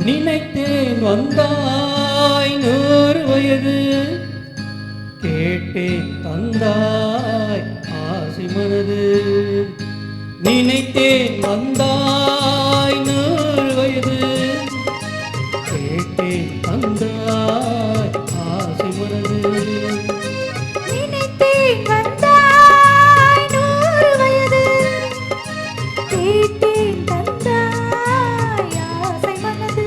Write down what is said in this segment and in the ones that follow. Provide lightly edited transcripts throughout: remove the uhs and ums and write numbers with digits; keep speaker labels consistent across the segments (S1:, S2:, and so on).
S1: நினைத்தேன் வந்தாய் 100 வயது, கேட்டேன் தந்தாய் ஆசை மனது. நினைத்தேன் வந்தாய் 100 வயது, கேட்டேன் தந்தாய் ஆசை மனது.
S2: நினைத்தேன் வந்தாய் 100 வயது, கேட்டேன் தந்தாய் ஆசை மனது.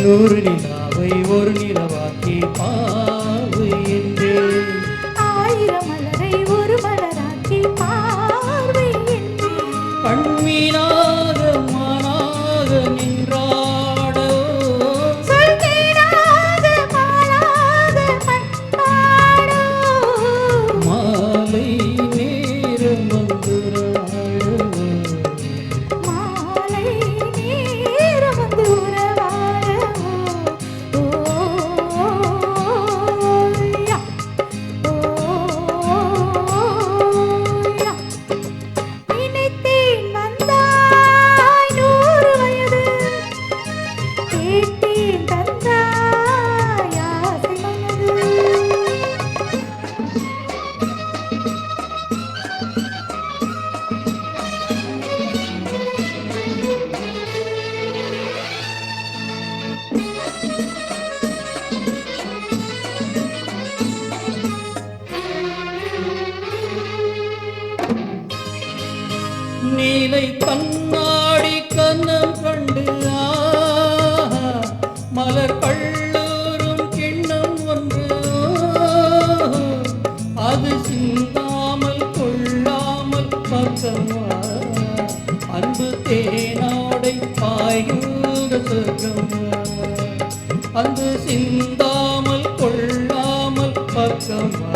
S1: 100 நிலாவை ஒரு நிலவாக்கி பார்வை என்றேன்,
S2: 1000 மலரை ஒரு மலராக்கி பார்வை என்றேன்.
S1: கண்மீனாக மானாக நின்றாடோ,
S2: சொல் தேடாத பாலாக பண்பாடோ.
S1: மாலை நேரம் வந்துராடோ,
S2: மாலை நேரம் வந்து உறவாடவோ. ஓய்யா, ஓய்யா. நினைத்தேன் வந்தாய் 100 வயது, கேட்டேன் தந்தாய் ஆசை மனது.
S1: நீலை கண்ணாடி கண்ணம் கண்டு மலர் கள்ளூரும் கிண்ணம் ஒன்று, அது சிந்தாமல் கொள்ளாமல் பக்கமா அன்பு தேனாடை பாய்கின்ற சொர்க்கமா. அன்பு சிந்தாமல் கொள்ளாமல் பக்கமா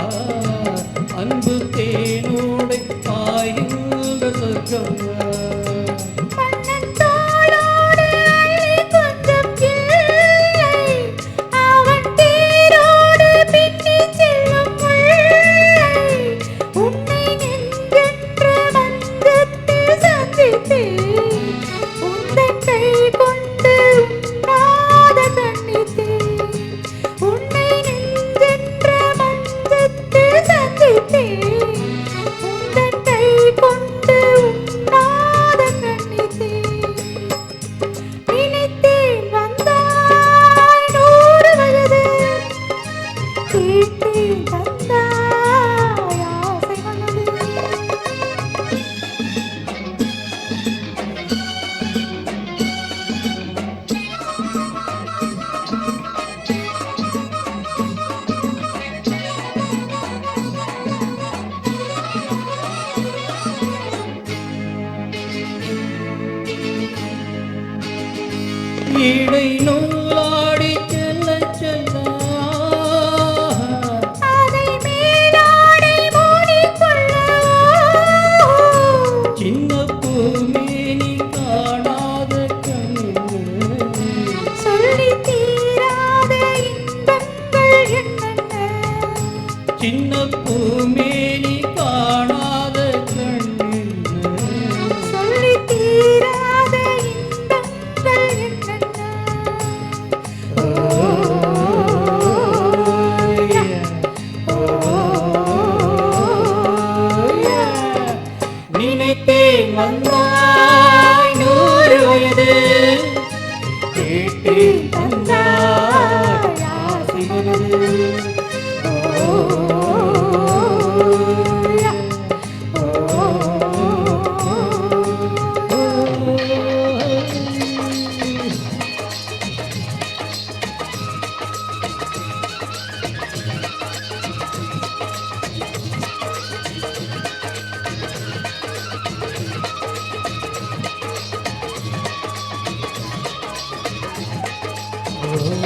S1: அன்பு தேனோடை பாய்கின்ற சொர்க்கமா.
S2: மன்னன் தோளோடு அள்ளி கொஞ்சம் கிள்ளை, அவன் தேரோடு பின்னிச் செல்லும் முல்லை. உன்னை நெஞ்சென்ற மஞ்சத்தில் சந்தித்தேன், உந்தன் கை கொண்டு உண்ணாத கண்ணித்தேன். உன்னை நெஞ்சென்ற மஞ்சத்தில் சந்தித்தேன், உந்தன் கை கொண்டு உண்ணாத கண்ணித்தேன். நினைத்தேன் வந்தாய் 100 வயது, கேட்டேன் தந்தாய் ஆசை மனது.
S1: இடை நூலாடி செல்ல செல்ல
S2: அதை மேலாடை மூடிக்கொள்ளவோ.
S1: சின்ன பூமேனி காணாத கண்ணு,
S2: சொல்லித் தீராத இன்பங்கள் என்னென்ன.
S1: சின்ன பூமேனி காணாத கண்ணு,
S2: சொல்லித் தீராத இன்பங்கள் என்னென்ன.
S1: ஓ